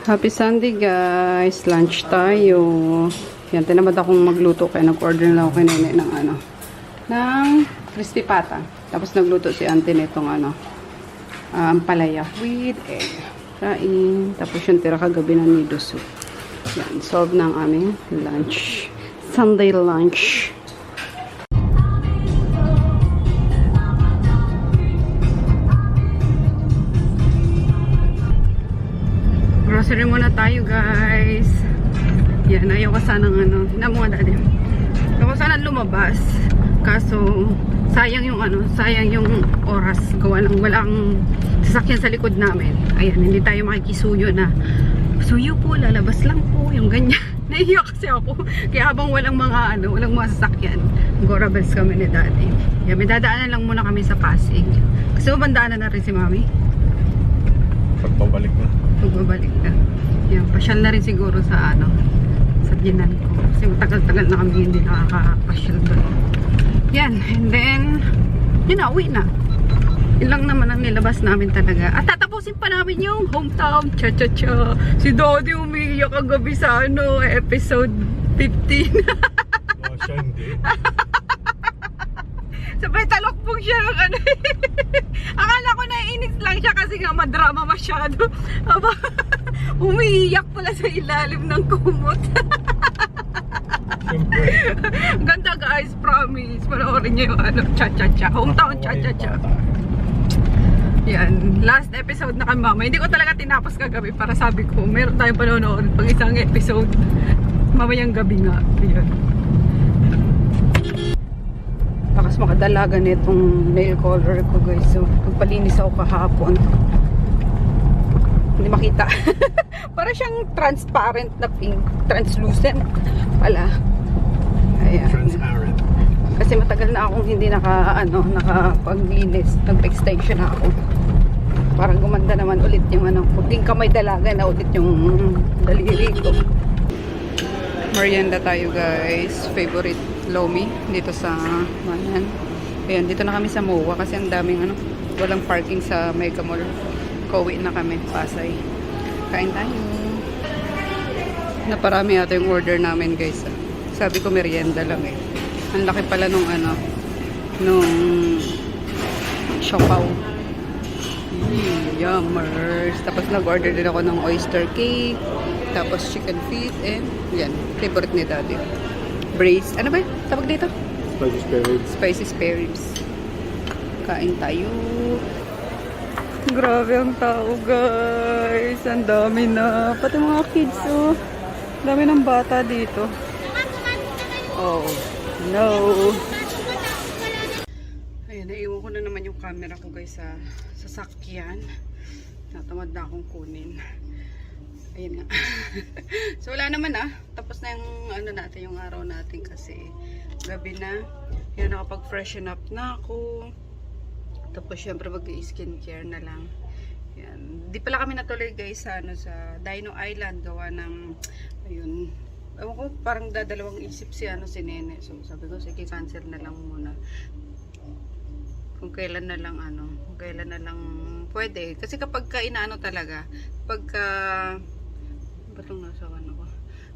Happy Sunday guys! Lunch tayo. Yan, tinamad akong magluto kaya nag-order na ako kay Nene ng ng crispy pata. Tapos nagluto si auntie nitong ampalaya with egg. Kain. Tapos yung tira kagabi ng nido soup. Yan, solve ng aming lunch. Sunday lunch. Grocery muna tayo guys. Yan, ayaw ko sanang tingnan mo nga daddy. Ayaw ko sanang lumabas. Kaso, sayang yung sayang yung oras. Gawa ng walang sasakyan sa likod namin. Ayan, hindi tayo makikisuyo na suyo po, lalabas lang po. Yung ganyan. Naiiyak kasi ako. Kaya habang walang mga sasakyan, gorabels kami ni daddy. Yan, may dadaanan lang muna kami sa Pasig. Kasi mabandaanan na rin si mami. Pagpabalik na. Pagbabalik ka. Yan, pasyal na rin siguro sa sa binan ko. Kasi matagal-tagal na kami hindi nakakapasyal doon. Yan, and then yun na, uwi na. Yun lang naman ang nilabas namin talaga. At tatapusin pa namin yung hometown. Cha-cha-cha. Si Daddy umiiyak kagabi sa episode 15. Oh, siya hindi. Sabay talokpong siya ng akala ko naiinis lang siya kasi nga madrama masyado. Aba, umiiyak pala sa ilalim ng kumot. Ganda guys, promise. Panoorin niyo yung cha-cha-cha. Hometown cha-cha-cha. Yan, last episode na kay mama. Hindi ko talaga tinapos kagabi para sabi ko, meron tayong panonood pag isang episode. Mamayang gabi nga. Yan. Lakas makadalaga nitong nail color ko guys. So, magpalinis ako kahapon. Hindi makita. Para siyang transparent na pink. Translucent pala. Ayan. Transparent. Kasi matagal na akong hindi nakapaglinis. Nag-extension na ako. Parang gumanda naman ulit yung maging kamay dalaga na ulit yung daliri ko. Merienda tayo guys. Favorite Lomi dito sa Mayan. Ayan, dito na kami sa MOA kasi ang daming walang parking sa Mega Mall. Kauwi na kami, Pasay. Kain tayo. Naparami ata yung order namin guys. Sabi ko merienda lang eh. Ang laki pala nung nung siopaw. Yummers. Tapos nag-order din ako ng oyster cake. Tapos chicken feet and yan, favorite ni daddy. Braised. Ano ba yun? Tawag dito? Spicy spare ribs. Spicy spare ribs. Kain tayo. Grabe ang tao guys. Ang dami na. Pati mga kids oh. Dami ng bata dito. Oh. No. Ayan, naiwan ko na naman yung camera ko guys sa sasakyan. Natamad na akong kunin. Ayan nga. So wala naman tapos na yung natin, yung araw natin kasi gabi na. Yan, nakapag-freshen up na ako. Tapos syempre mag-skincare na lang. Yan. Di pala kami natuloy guys sa Dino Island gawa ng ayun. Ewan ko, parang dadalawang isip si Nene. So sabi ko sige, cancel na lang muna. Kung kailan na lang kung kailan na lang pwede. Kasi kapag talaga, pagka batong nasa ko.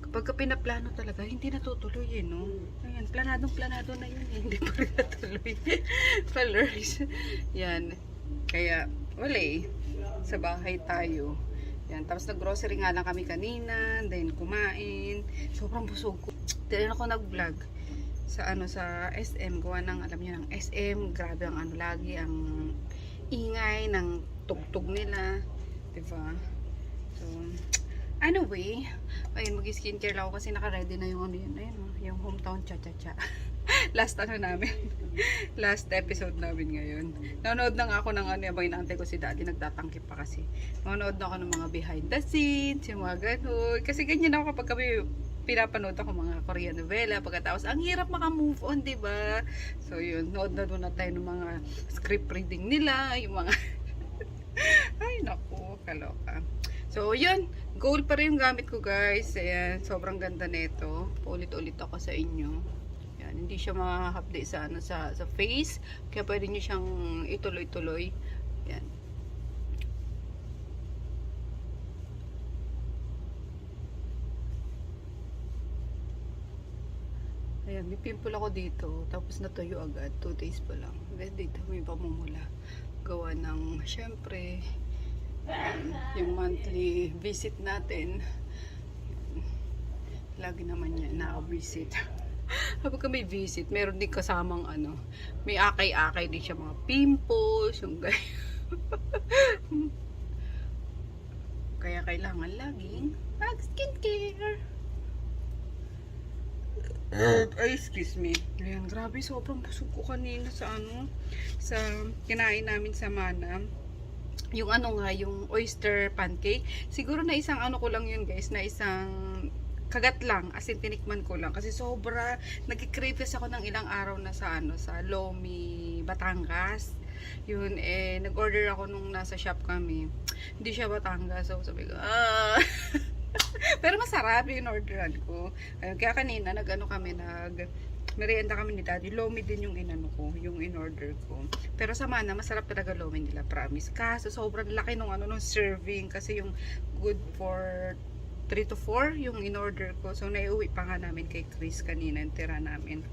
Kapag pinaplano talaga, hindi natutuloy no? Ayan, planado na yun hindi pa rin natuloy. Colors. Yan. Kaya, wala sa bahay tayo. Yan, tapos nag-grocery nga lang kami kanina, then kumain. Sobrang busog ko. Then ako nag-vlog sa sa SM, gawa ng alam niyo ng SM, grabe ang lagi ang ingay ng tugtog nila, 'di ba? So, anyway, ayun, mag-skincare lang ako kasi naka-ready na yung yung hometown cha-cha-cha. Last namin. Last episode namin ngayon. Nanonood na nga ako ng abang inaantay ko si daddy, nagtatangkip pa kasi. Nanonood na ako ng mga behind the scenes, yung mga ganun. Kasi ganyan ako kapag kami pinapanood ako mga Korean novela, pagkatapos ang hirap maka-move on, diba? So yun, nood na doon na tayo ng mga script reading nila, yung mga ay naku, kaloka. So yun, gold pa rin yung gamit ko guys. Ayan, sobrang ganda nito. Paulit-ulit ako sa inyo. Yan, hindi siya makaka-update sa face, kaya pwede niyo siyang ituloy-tuloy. Yan. Ayan, may pimple ako dito. Tapos natuyo agad. 2 days pa lang. Then dito may pamumula. Gawa ng, syempre, yung monthly visit natin. Lagi naman yan, naka-visit. Kapag may visit, meron din kasamang ano, may akay-akay din siya, mga pimples, yung kaya kailangan laging mag-skincare. Ay, excuse me. Ayan, grabe, sobrang busog ko kanina sa ano, sa kinain namin sa Mana. Yung ano nga, yung oyster pancake. Siguro na isang ano ko lang yun, guys, na isang kagat lang, as in tinikman ko lang. Kasi sobra, nag-crave ako ng ilang araw na sa ano, sa Lomi, Batangas. Yun, nag-order ako nung nasa shop kami. Hindi siya Batangas, so sabi ko, pero masarap yung orderan ko. Ayun, kaya kanina nag-ano kami, merienda kami ni Daddy. Lomi din yung inano ko, yung in-order ko. Pero sa Mana, masarap talaga Lomi nila, promise. Kaso sobrang laki nung ano nung serving kasi yung good for 3 to 4 yung in-order ko. So naiuwi pa nga namin kay Chris kanina, yung tira namin.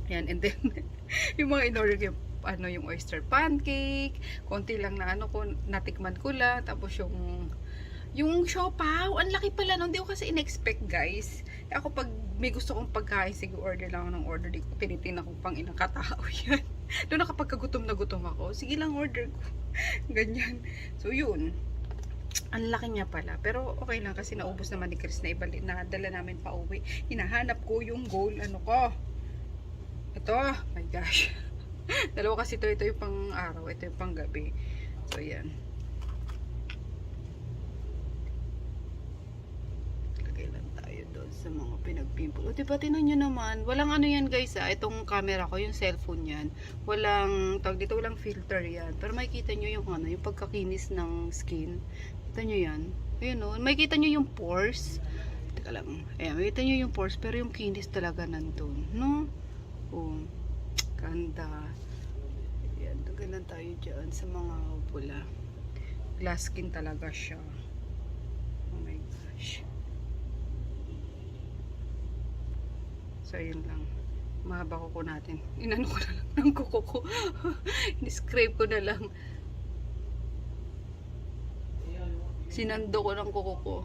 Yan, and then yung mga in-order ko, ano, yung oyster pancake, konti lang na ano ko, natikman ko lang, tapos yung siopaw, ang laki pala nun. Hindi ko kasi in-expect, guys. Ako pag may gusto kong pagkain, sige, order lang ako ng order. Di ko tinitingnan kung pang ilang katao yan. Doon na kapag kagutom na gutom ako, sige lang order ko. Ganyan. So, yun. Ang laki niya pala. Pero okay lang kasi naubos naman ni Chris na ibalik. Nadala namin pa uwi. Hinahanap ko yung goal. Ano ko? Ito. My gosh. Dalawa kasi ito. Ito yung pang araw. Ito yung pang gabi. So, yan. Sa mga pinagpimple. O diba, tinan nyo naman. Walang ano yan, guys, itong camera ko, yung cellphone yan. Walang, tawag dito, walang filter yan. Pero makikita nyo yung ano, yung pagkakinis ng skin. Kita nyo yan. Ayun o. Makikita nyo yung pores. Teka lang. Ayan, makikita nyo yung pores. Pero yung kinis talaga nandun. No? O. Ganda. Ayan. Tagal lang tayo dyan sa mga pula. Glass skin talaga siya. Oh my gosh. So, yun lang. Mahaba kuko natin. Inano ko na lang ng kuko ko. Describe ko na lang. Sinando ko ng kuko ko.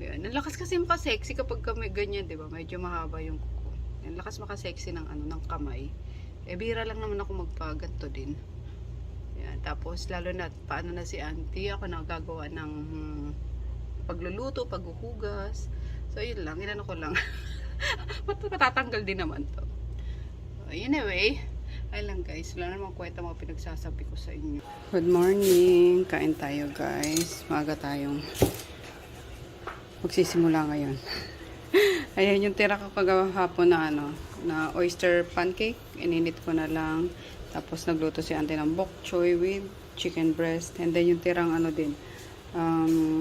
Ayan. Ang lakas kasi makasexy kapag kami ganyan, diba? Medyo mahaba yung kuko. Ang lakas makasexy ng ano, ng kamay. Bira lang naman ako magpaganto din. Ayan. Tapos, lalo na, paano na si auntie, ako nagagawa ng pagluluto, paghuhugas. So, yun lang. Inano ko lang. Matatanggal din naman to. Anyway, ayun lang, guys. Wala namang kwenta mga pinagsasabi ko sa inyo. Good morning. Kain tayo, guys. Maaga tayong magsisimula ngayon. Ayan yung tira ko kagahapon na ano, na oyster pancake. Ininit ko na lang. Tapos nagluto si auntie ng bok choy with chicken breast. And then yung tirang ano din. Ano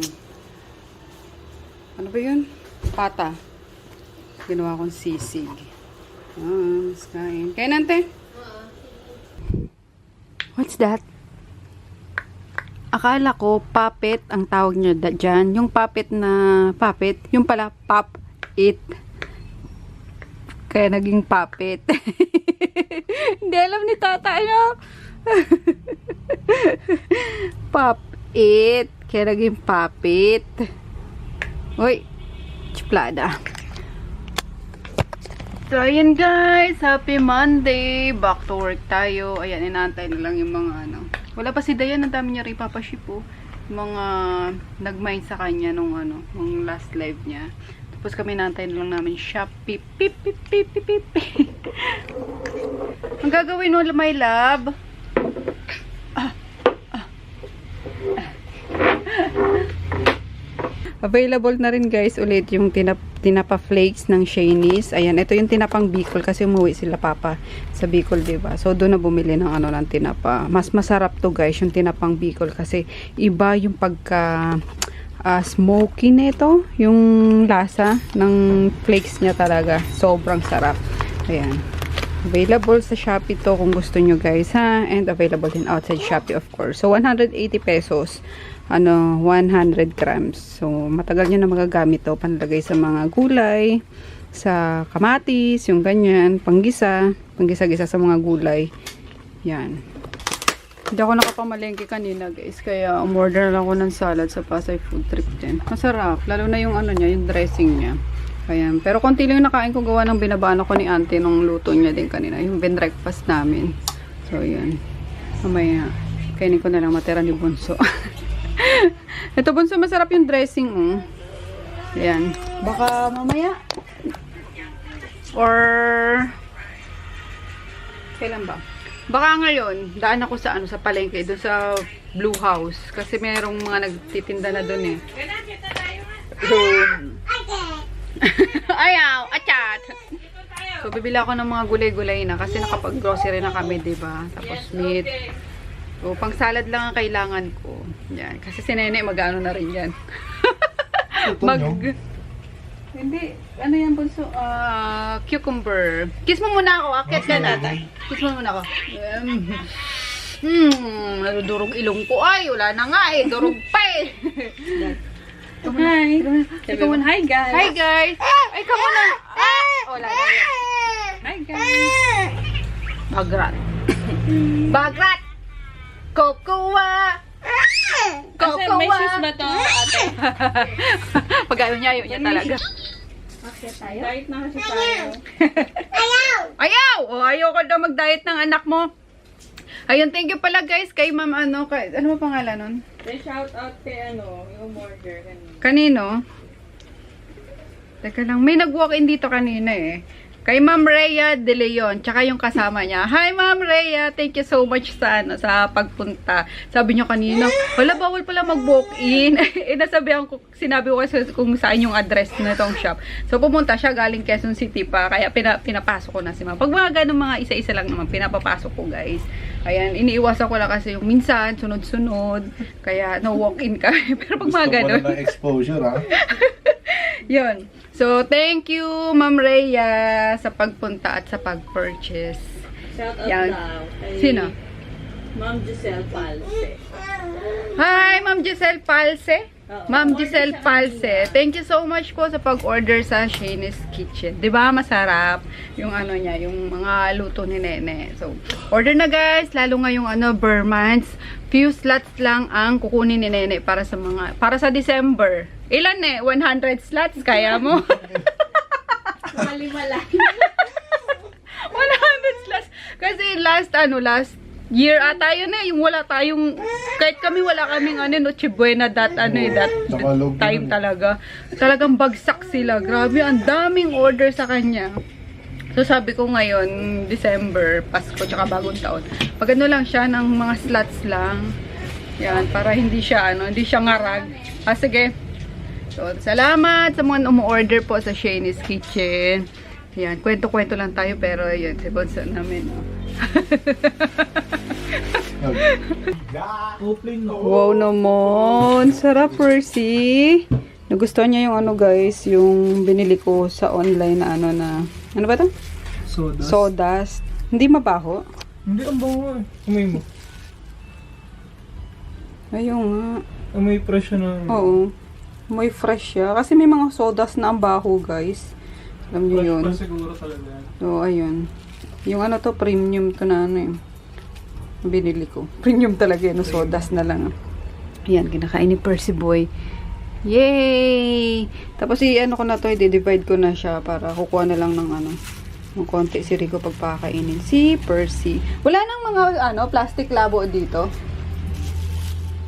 ba yun? Pata. Ginawa kong sisig. Let's kain. Kain, ante? What's that? Akala ko puppet ang tawag nyo dyan. Yung puppet na puppet. Yung pala pop it. Kaya naging puppet. Hindi alam ni tata. Ano? Pop it. Kaya naging puppet. Uy. Chuplada. So, ayan guys, happy Monday. Back to work tayo. Ayan, inaantay na lang yung mga ano. Wala pa si Dayan, ang dami niya rin papaship po. Mga nag-mind sa kanya nung ano, nung last live niya. Tapos kami inaantay na lang namin siya. Pip, pip, pip, pip, pip, pip. Ang gagawin mo, my love? Available na rin guys ulit yung tinapa flakes ng Shanice. Ayan, ito yung tinapang Bicol kasi umuwi sila papa sa Bicol, diba? So doon na bumili ng ano ng tinapa. Mas masarap to guys yung tinapang Bicol kasi iba yung pagka smoky nito, yung lasa ng flakes niya talaga. Sobrang sarap. Ayan. Available sa Shopee to kung gusto nyo guys ha. And available din outside Shopee of course. So 180 pesos. 100 grams. So, matagal nyo na magagamit to. Panlagay sa mga gulay, sa kamatis, yung ganyan, panggisa-gisa sa mga gulay. Yan. Hindi ako nakapamalengke kanina guys, kaya umorder lang ako ng salad sa Pasay Food Trip din. Masarap, lalo na yung ano niya, yung dressing niya. Ayan. Pero konti lang yung nakain ko gawa ng binabaan ako ni auntie nung luto niya din kanina, yung breakfast namin. So, yun. Mamaya, kainin ko na lang matira ni Bunso. Ito Bunso, masarap yung dressing. Ayan. Baka mamaya. Or, kailan ba? Baka ngayon, daan ako sa sa palengke, doon sa Blue House. Kasi mayroong mga nagtitinda na doon eh. So, ayaw, achat. So, bibili ako ng mga gulay-gulay na kasi nakapag-grocery na kami, diba? Tapos meat. So, pang salad lang ang kailangan ko. Yan. Kasi si Nene, mag-ano na rin yan. Hindi. Ano yan, Bunso? Cucumber. Kiss mo muna ako. Akit ka natin. Kiss mo muna ako. Nadudurog ilong ko. Ay, wala na nga eh. Durog pa eh. Hi. Everyone, hi guys. Hi guys. Ay, ka muna. Wala na yan. Hi guys. Bagrat. Bagrat. Kokowa. Kasi may shoes ba to, ate? Pag ayaw niya talaga. Okay tayo. Diet na kasi tayo. Ayaw! O, ayaw ka daw mag-diet ng anak mo. Ayun, thank you pala guys kay ma'am ano ba pangalan nun? Then shout out kay yung order kanina. Kanino? Teka lang, may nag-walk-in dito kanina eh. Kay Ma'am Rhea De Leon, tsaka yung kasama niya. Hi Ma'am Rhea, thank you so much sa pagpunta. Sabi niyo kanina, wala bawal pala mag-walk-in. Sinabi ko kasi kung saan yung address na itong shop. So pumunta siya galing Quezon City pa, kaya pinapasok ko na si Ma'am. Pag mga ganun mga isa-isa lang naman, pinapapasok ko guys. Ayan, iniiwasan ko lang kasi yung minsan, sunod-sunod, kaya no walk-in kami. Pero pag mga ganun. Gusto ko na ng exposure ha. Yun. So, thank you, Ma'am Rhea, sa pagpunta at sa pag-purchase. Shout out Yan. daw kay Sino? Ma'am Giselle Palse. Hi, Ma'am Giselle Palse. Oo. Ma'am Giselle Palse. Thank you so much po sa pag-order sa Shayne's Kitchen. 'Di ba masarap yung ano niya, yung mga luto ni Nene. So, order na guys, lalo ngayong Burmans. Few slots lang ang kukunin ni Nene para sa December. Ilan 100 slots kaya mo? Malima lang. 100 slots. Kasi last year ata yun yung wala tayong, kahit kami wala kaming Noche Buena that time talaga. Talagang bagsak sila. Grabe, ang daming order sa kanya. So sabi ko ngayon, December, Pasko, tsaka bagong taon. Pag lang siya ng mga slots lang. Yan, para hindi siya ngarag. Sige. So, salamat sa mga umu-order po sa Shayne's Kitchen. Yan, kwento-kwento lang tayo pero yun, si Bonso namin. Wow naman! Sarap, Percy! Nagustuhan niya yung guys, yung binili ko sa online na ano ba ito? Sawdust. Hindi mabaho? Hindi, ang bango eh. Amoy mo. Ayun nga. Amoy fresh na. Oo. May fresh siya. Kasi may mga sawdust na ang baho, guys. Alam niyo yun. Fresh pa siguro talaga. Oo, ayun. Yung to, premium to na binili ko. Premium talaga yun. Sawdust na lang. Ayan, kinakain ni Percy Boy. Yay! Tapos ko na to, i-divide ko na siya para kukuha na lang ng ng konti si Rico pagpakainin. Si Percy. Wala nang mga plastic labo dito.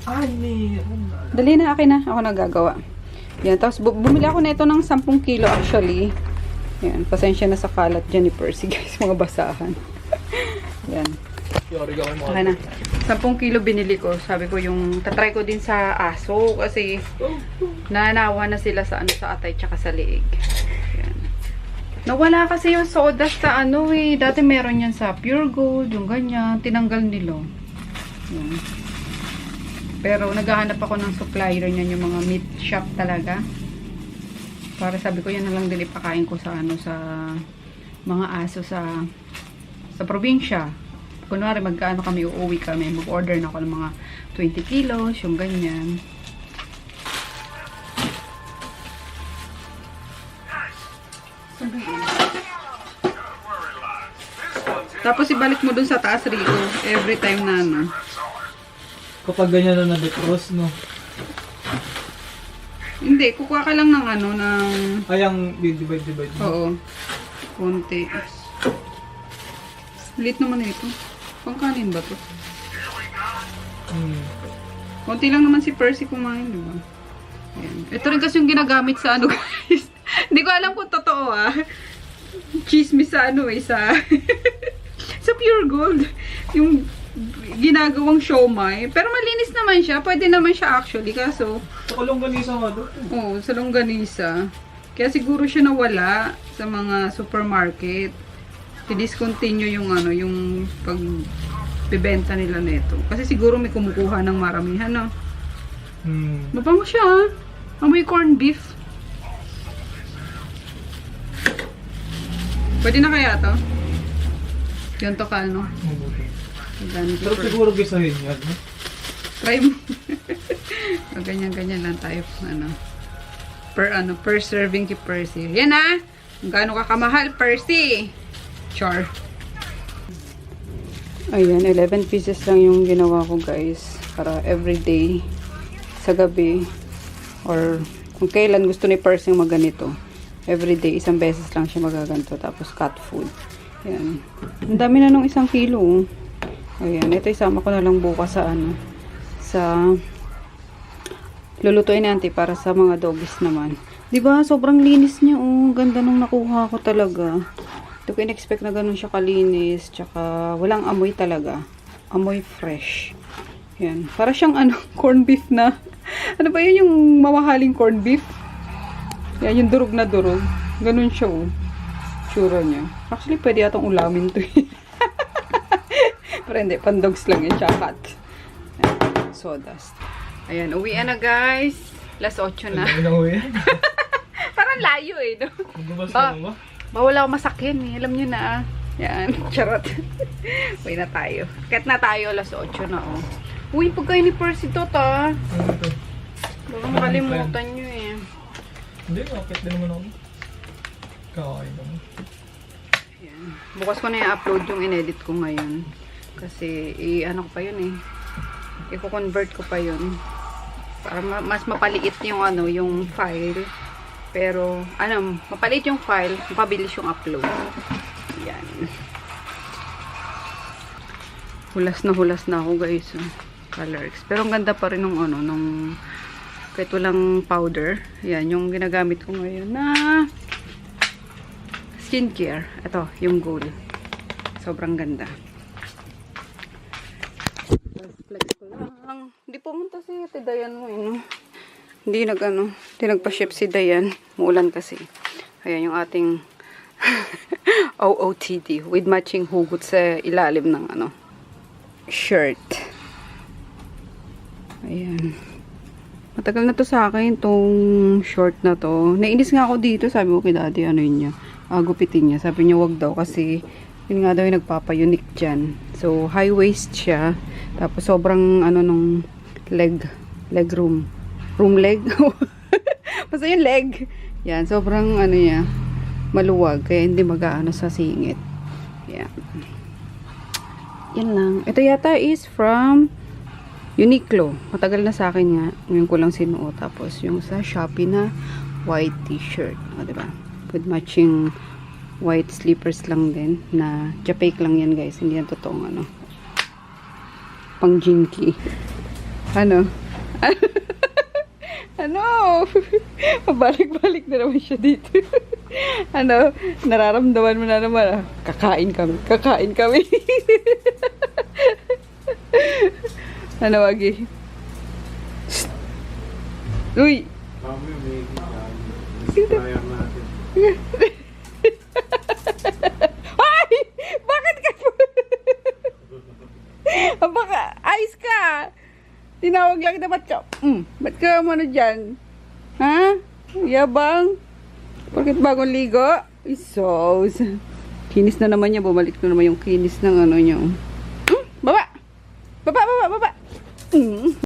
Ay, meron na. Dali na, akin na. Ako nagagawa. Yan, tapos bumili ako na ito ng 10 kilo actually. Yan, pasensya na sa kalat dyan ni Percy guys, mga basahan. Yan. Okay na. 10 kilo binili ko. Sabi ko yung, tatry ko din sa aso kasi nanawa na sila sa sa atay tsaka sa leeg. Yan. Nawala kasi yung sawdust sa dati meron yan sa Pure Gold, yung ganyan, tinanggal nila. Yan. Pero naghahanap ako ng supplier niyan, yung mga meat shop talaga. Para sabi ko yan na lang din ipakain ko sa sa mga aso sa probinsya. kunwari magkaano kami, uuwi kami, mag-order na ako ng mga 20 kilos, yung ganyan. Tapos ibalik mo dun sa taas, Rico, every time na ano. Kapag ganyan na na-decross, no? Hindi, kukuha ka lang ng ano, ng... Ay, ang divide. Oo. Konti. Lit naman ito. Pangkanin ba to? Konti lang naman si Percy kumain, di ba? Ayan. Ito rin kasi yung ginagamit sa ano, guys. Hindi ko alam kung totoo, ah. Chismis sa ano, sa... sa Pure Gold. Yung ginagawang siomai. Pero malinis naman siya. Pwede naman siya actually. Kaso... Sa longganisa nga doon. Oo, sa longganisa. Kaya siguro siya nawala sa mga supermarket. I-discontinue yung ano, yung pagbebenta nila nito. Kasi siguro may kumukuha ng maramihan, no? Mabango siya, ah. Amoy corned beef. Pwede na kaya to? Yan to ka, no? Pero siguro gisahin yan, no? Try mo. Ganyan-ganyan lang tayo. Per serving kay Percy. Yan, ah! Kung gaano ka kamahal, Percy! Char. Ayan, 11 pieces lang yung ginawa ko, guys. Para everyday, sa gabi, or kung kailan gusto ni Percy yung maganito. Everyday, isang beses lang siya magaganto. Tapos cat food. Ayan. Ang dami na nung 1 kilo. Ayan, ito isama ko na lang bukas sa ano. Sa lulutuin natin para sa mga doggies naman. 'Di ba? Sobrang linis niya, oh. Ganda nung nakuha ko talaga. Hindi ko in-expect na ganun siya kalinis. Tsaka walang amoy talaga. Amoy fresh. Yan. Para siyang ano, corned beef na. Ano ba yun yung mamahaling corned beef? Yan, yung durog na durog. Ganun siya, oh. Tsura niya. Actually, pwede yatang ulamin to. Pero hindi, pandogs lang yun. Tsaka cat. Sawdust. Ayan, uwian na, guys. Last 8 na. Parang layo, eh, no? Magbabas ka mo ba? Bawal ako masakyan, eh. Alam nyo na, ah. Yan, charot. Uwi na tayo. Kahit na tayo, alas 8 na, oh. Uy, pagkain ni Percy to, ta. Ano ito? Baka makalimutan nyo, eh. Hindi, kapit din naman ako. Kakain naman. Yan. Bukas ko na i-upload yung in-edit ko ngayon. Kasi, ano ko pa yun, eh. I-convert ko pa yun. Para mas mapaliit yung, ano, yung file. Pero, ano, mapaliit yung file, mapabilis yung upload. Yan. Hulas na ako, guys. Colors. Pero ang ganda pa rin nung ano, nung kahit walang powder. Yan, yung ginagamit ko ngayon na skincare. Ito, yung gold. Sobrang ganda. Flex ko lang. Hindi pumunta si Ate Dayan mo, no? Hindi nagpa-ship si Dayan. Muulan kasi. Ayan yung ating OOTD with matching hugot sa ilalim ng ano, shirt. Ayan. Matagal na to sa akin, tong short na to. Nainis nga ako dito. Sabi ko kay Daddy, ano yun niya? Gupitin niya. Sabi niya, wag daw kasi yun nga daw yung nagpapa-unique dyan. So, high waist siya. Tapos, sobrang, ano, nung leg room. Room leg? Basta yung leg. Yan, sobrang, ano niya, maluwag. Kaya hindi mag-aano sa singit. Yan. Yan lang. Ito yata is from Uniqlo. Matagal na sa akin nga. Ngayon ko lang sinuot. Tapos yung sa Shopee na white t-shirt. O, diba? With matching white slippers lang din. Na japake lang yan, guys. Hindi yan totoong ano. Pang jinky. Ano? Ano? Pabalik-balik na naman siya dito. Ano? Nararamdaman mo na naman. Ah. Kakain kami. Kakain kami. Ano, Wagi? Uy! Ay! Bakit ka po? Baka, ayos ka! Tinawag lang na, ba't ka? Ba't ka ano dyan? Ha? Yabang? Bakit bagong ligo? Isos. Kinis na naman niya. Bumalik na naman yung kinis ng ano niya.